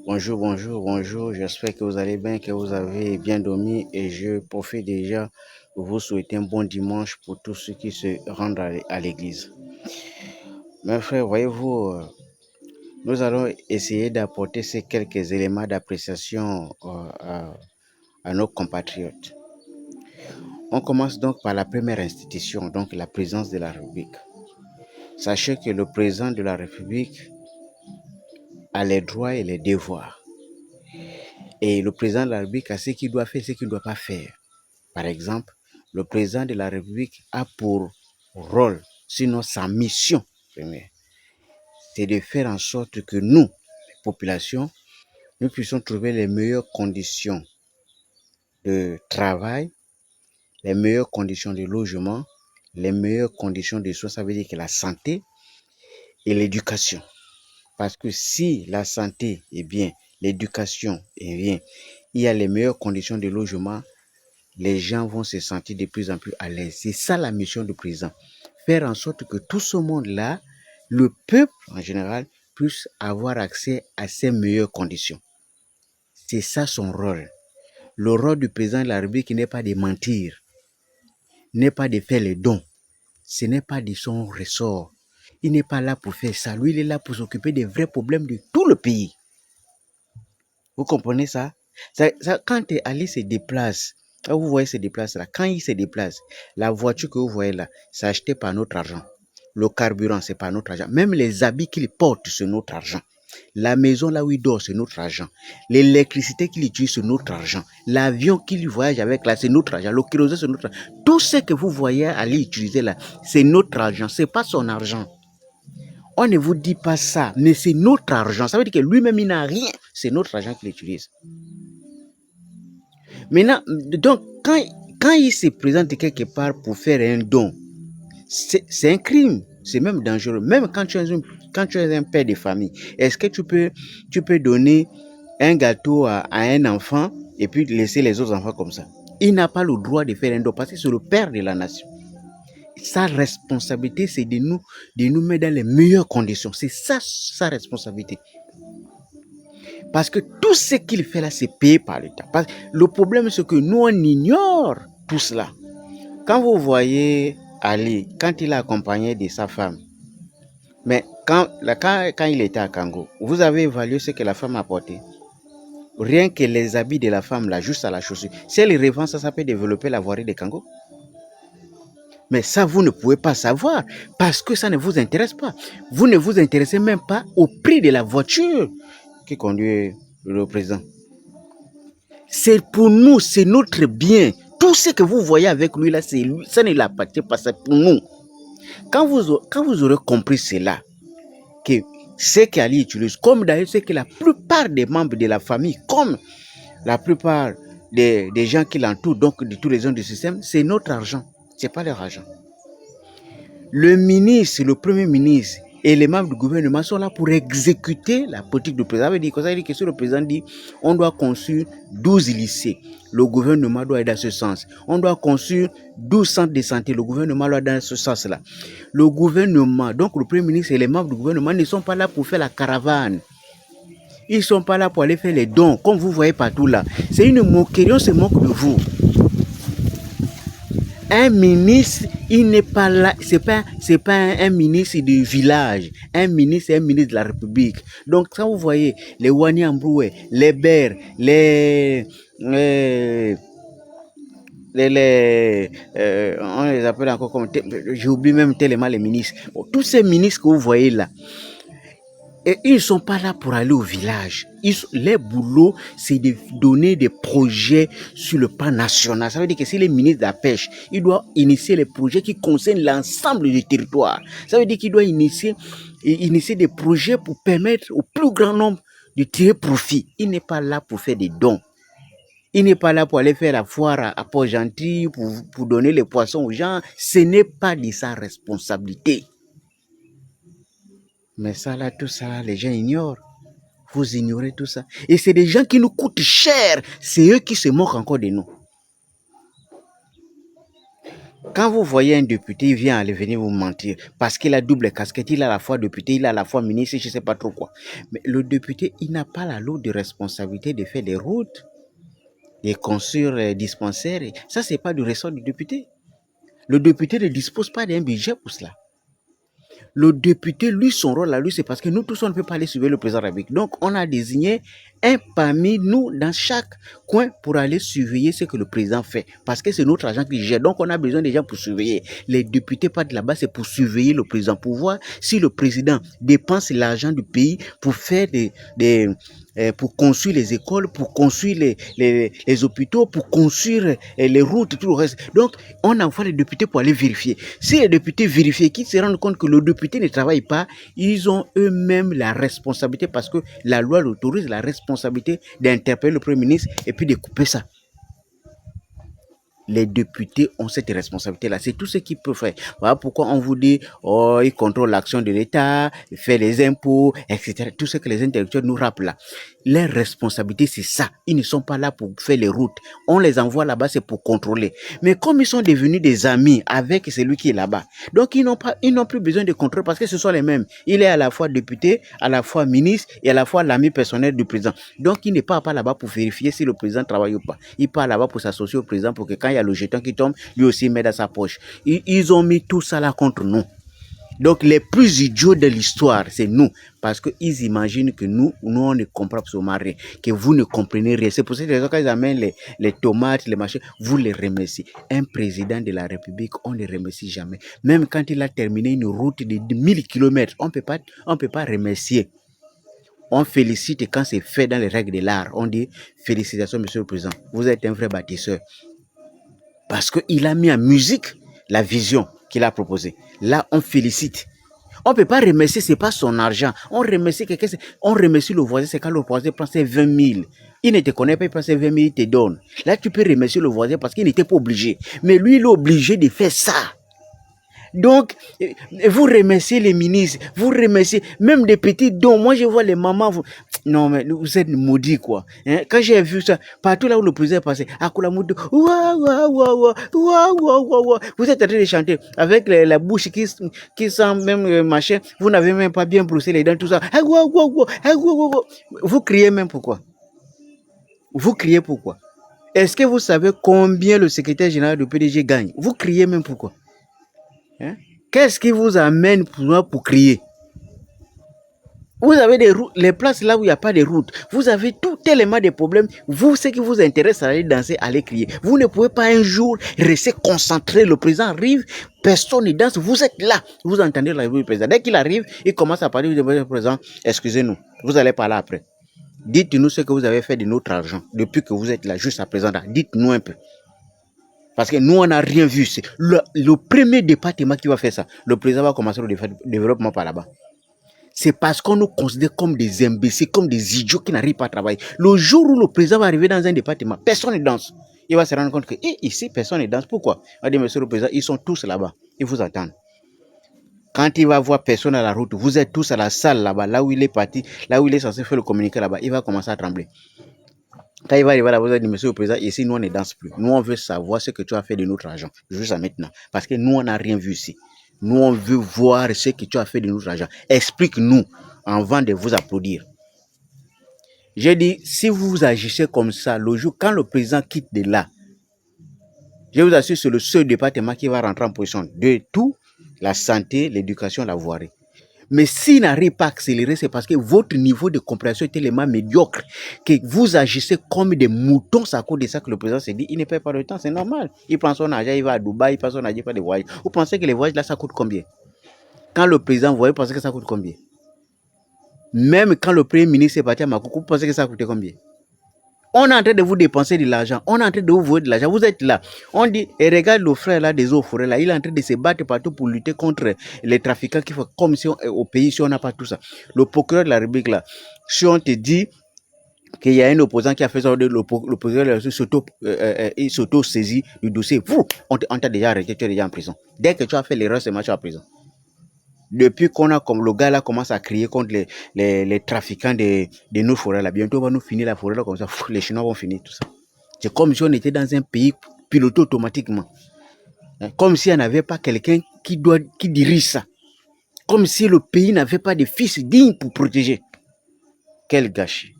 Bonjour, bonjour, bonjour. J'espère que vous allez bien, que vous avez bien dormi et je profite déjà pour vous souhaiter un bon dimanche pour tous ceux qui se rendent à l'église. Mes frères, voyez-vous, nous allons essayer d'apporter ces quelques éléments d'appréciation à nos compatriotes. On commence donc par la première institution, donc la présidence de la République. Sachez que le président de la République a les droits et les devoirs. Et le président de la République a ce qu'il doit faire et ce qu'il ne doit pas faire. Par exemple, le président de la République a pour rôle, sinon sa mission première, c'est de faire en sorte que nous, les populations, nous puissions trouver les meilleures conditions de travail, les meilleures conditions de logement, les meilleures conditions de soins, ça veut dire que la santé et l'éducation. Parce que si la santé est bien, l'éducation est bien, il y a les meilleures conditions de logement, les gens vont se sentir de plus en plus à l'aise. C'est ça la mission du président. Faire en sorte que tout ce monde-là, le peuple en général, puisse avoir accès à ces meilleures conditions. C'est ça son rôle. Le rôle du président de la République n'est pas de mentir, n'est pas de faire les dons. Ce n'est pas de son ressort. Il n'est pas là pour faire ça. Lui, il est là pour s'occuper des vrais problèmes de tout le pays. Vous comprenez ça? Quand Ali se déplace, quand vous voyez se déplace là, quand il se déplace, la voiture que vous voyez là, c'est acheté par notre argent. Le carburant, c'est par notre argent. Même les habits qu'il porte, c'est notre argent. La maison là où il dort, c'est notre argent. L'électricité qu'il utilise, c'est notre argent. L'avion qu'il voyage avec là, c'est notre argent. Le kérosène, c'est notre argent. Tout ce que vous voyez Ali utiliser là, c'est notre argent. C'est pas son argent. On ne vous dit pas ça, mais c'est notre argent. Ça veut dire que lui-même, il n'a rien. C'est notre argent qu'il utilise. Maintenant, donc, quand il se présente quelque part pour faire un don, c'est un crime. C'est même dangereux. Même quand tu es un père de famille, est-ce que tu peux donner un gâteau à un enfant et puis laisser les autres enfants comme ça? Il n'a pas le droit de faire un don parce que c'est le père de la nation. Sa responsabilité, c'est de nous mettre dans les meilleures conditions. C'est ça, sa responsabilité. Parce que tout ce qu'il fait là, c'est payé par l'État. Le problème, c'est que nous, on ignore tout cela. Quand vous voyez Ali, quand il est accompagné de sa femme, mais quand il était à Kango, vous avez évalué ce que la femme a porté. Rien que les habits de la femme, là, juste à la chaussure. Si elle revend ça, ça peut développer la voirie de Kango. Mais ça, vous ne pouvez pas savoir parce que ça ne vous intéresse pas. Vous ne vous intéressez même pas au prix de la voiture qui conduit le président. C'est pour nous, c'est notre bien. Tout ce que vous voyez avec lui là, c'est lui. Ça ne l'appartient pas, c'est pour nous. Quand vous aurez compris cela, que ce qu'Ali utilise, comme d'ailleurs ce que la plupart des membres de la famille, comme la plupart des gens qui l'entourent, donc de tous les gens du système, c'est notre argent. Ce n'est pas leur argent. Le ministre, le premier ministre et les membres du gouvernement sont là pour exécuter la politique du président. Ça veut dire que si le président dit on doit construire 12 lycées, le gouvernement doit aller dans ce sens. On doit construire 12 centres de santé, le gouvernement doit aller dans ce sens-là. Le gouvernement, donc le premier ministre et les membres du gouvernement ne sont pas là pour faire la caravane. Ils ne sont pas là pour aller faire les dons, comme vous voyez partout là. C'est une moquerie, on se moque de vous. Un ministre, il n'est pas là, c'est pas un ministre du village. Un ministre, c'est un ministre de la République. Donc, quand vous voyez les Wani Ambroué, les Ber, on les appelle encore comme, j'oublie même tellement les ministres. Bon, tous ces ministres que vous voyez là, et ils ne sont pas là pour aller au village. Les boulots, c'est de donner des projets sur le plan national. Ça veut dire que si le ministre de la Pêche, il doit initier les projets qui concernent l'ensemble du territoire. Ça veut dire qu'il doit initier des projets pour permettre au plus grand nombre de tirer profit. Il n'est pas là pour faire des dons. Il n'est pas là pour aller faire la foire à Port-Gentil, pour donner les poissons aux gens. Ce n'est pas de sa responsabilité. Mais ça là, tout ça, les gens ignorent. Vous ignorez tout ça. Et c'est des gens qui nous coûtent cher. C'est eux qui se moquent encore de nous. Quand vous voyez un député, il vient aller venir vous mentir parce qu'il a double casquette, il a à la fois député, il a à la fois ministre, je ne sais pas trop quoi. Mais le député, il n'a pas la lourde responsabilité de faire des routes, de construire les dispensaires. Ça, ce n'est pas du ressort du député. Le député ne dispose pas d'un budget pour cela. Le député, lui, son rôle à lui, c'est parce que nous tous, on ne peut pas aller suivre le président de la République. Donc, on a désigné un parmi nous dans chaque coin pour aller surveiller ce que le président fait. Parce que c'est notre agent qui gère. Donc, on a besoin des gens pour surveiller. Les députés partent là-bas, c'est pour surveiller le président, pour voir si le président dépense l'argent du pays pour faire pour construire les écoles, pour construire les hôpitaux, pour construire les routes et tout le reste. Donc, on envoie les députés pour aller vérifier. Si les députés vérifient, qu'ils se rendent compte que le député ne travaille pas, ils ont eux-mêmes la responsabilité parce que la loi l'autorise, la responsabilité d'interpeller le Premier ministre et puis de couper ça. Les députés ont cette responsabilité-là. C'est tout ce qu'ils peuvent faire. Voilà pourquoi on vous dit, oh, ils contrôlent l'action de l'État, ils font les impôts, etc. Tout ce que les intellectuels nous rappellent là. Leur responsabilité, c'est ça. Ils ne sont pas là pour faire les routes. On les envoie là-bas, c'est pour contrôler. Mais comme ils sont devenus des amis avec celui qui est là-bas, donc ils n'ont plus besoin de contrôle parce que ce sont les mêmes. Il est à la fois député, à la fois ministre et à la fois l'ami personnel du président. Donc il ne part pas là-bas pour vérifier si le président travaille ou pas. Il part là-bas pour s'associer au président pour que quand il y a le jeton qui tombe, lui aussi met dans sa poche. Ils ont mis tout ça là contre nous. Donc, les plus idiots de l'histoire, c'est nous. Parce qu'ils imaginent que nous, on ne comprend absolument rien. Que vous ne comprenez rien. C'est pour cette raison qu'ils amènent les tomates, les machins. Vous les remerciez. Un président de la République, on ne le remercie jamais. Même quand il a terminé une route de 1000 km, on peut pas remercier. On félicite quand c'est fait dans les règles de l'art. On dit félicitations, monsieur le président. Vous êtes un vrai bâtisseur. Parce qu'il a mis en musique la vision qu'il a proposée. Là, on félicite. On ne peut pas remercier, ce n'est pas son argent. On remercie quelqu'un, on remercie le voisin, c'est quand le voisin prend ses 20 000. Il ne te connaît pas, il prend ses 20 000, il te donne. Là, tu peux remercier le voisin parce qu'il n'était pas obligé. Mais lui, il est obligé de faire ça. Donc, vous remerciez les ministres, vous remerciez même des petits dons. Moi, je vois les mamans. Non, mais vous êtes maudits, quoi. Hein? Quand j'ai vu ça, partout là où le président est passé, à Koulamoudo, vous êtes en train de chanter avec la bouche qui sent même machin. Vous n'avez même pas bien brossé les dents, tout ça. Vous criez même pourquoi? Vous criez pourquoi? Est-ce que vous savez combien le secrétaire général du PDG gagne? Vous criez même pourquoi? Hein? Qu'est-ce qui vous amène pour crier? Vous avez des routes, les places là où il n'y a pas de route. Vous avez tout tellement de problèmes. Vous, ce qui vous intéresse, c'est aller danser, aller crier. Vous ne pouvez pas un jour rester concentré. Le président arrive, personne ne danse. Vous êtes là. Vous entendez la voix du président. Dès qu'il arrive, il commence à parler du président. Excusez-nous, vous allez parler après. Dites-nous ce que vous avez fait de notre argent depuis que vous êtes là, juste à présent. Dites-nous un peu. Parce que nous, on n'a rien vu. C'est le premier département qui va faire ça. Le président va commencer le développement par là-bas. C'est parce qu'on nous considère comme des imbéciles, comme des idiots qui n'arrivent pas à travailler. Le jour où le président va arriver dans un département, personne ne danse. Il va se rendre compte que ici, personne ne danse. Pourquoi? On va dire, monsieur le président, ils sont tous là-bas. Ils vous attendent. Quand il va voir personne à la route, vous êtes tous à la salle là-bas, là où il est parti, là où il est censé faire le communiqué là-bas, il va commencer à trembler. Quand il va arriver là, vous allez dire, monsieur le président, ici, nous, on ne danse plus. Nous, on veut savoir ce que tu as fait de notre argent, juste maintenant. Parce que nous, on n'a rien vu ici. Nous, on veut voir ce que tu as fait de notre argent. Explique-nous avant de vous applaudir. J'ai dit, si vous agissez comme ça, le jour, quand le président quitte de là, je vous assure, c'est le seul département qui va rentrer en position de tout, la santé, l'éducation, la voirie. Mais s'il n'arrive pas à accélérer, c'est parce que votre niveau de compréhension est tellement médiocre que vous agissez comme des moutons. C'est à cause de ça que le président s'est dit, il ne paie pas le temps, c'est normal. Il prend son argent, il va à Dubaï, il prend son argent, il fait des voyages. Vous pensez que les voyages là, ça coûte combien? Quand le président voyait, vous pensez que ça coûte combien? Même quand le premier ministre est parti à Makoukou, vous pensez que ça coûtait combien? On est en train de vous dépenser de l'argent. On est en train de vous voler de l'argent. Vous êtes là. On dit, et regarde le frère là des eaux forêts là. Il est en train de se battre partout pour lutter contre les trafiquants qui font comme si au pays, si on n'a pas tout ça. Le procureur de la République là, si on te dit qu'il y a un opposant qui a fait ça, le procureur s'auto-saisit du dossier. On t'a déjà arrêté, tu es déjà en prison. Dès que tu as fait l'erreur, c'est tu es en prison. Depuis qu'on a comme le gars là commence à crier contre les trafiquants de nos forêts là, bientôt on va nous finir la forêt là comme ça, les Chinois vont finir tout ça. C'est comme si on était dans un pays piloté automatiquement. Hein, comme s'il n'y avait pas quelqu'un qui dirige ça. Comme si le pays n'avait pas de fils dignes pour protéger. Quel gâchis.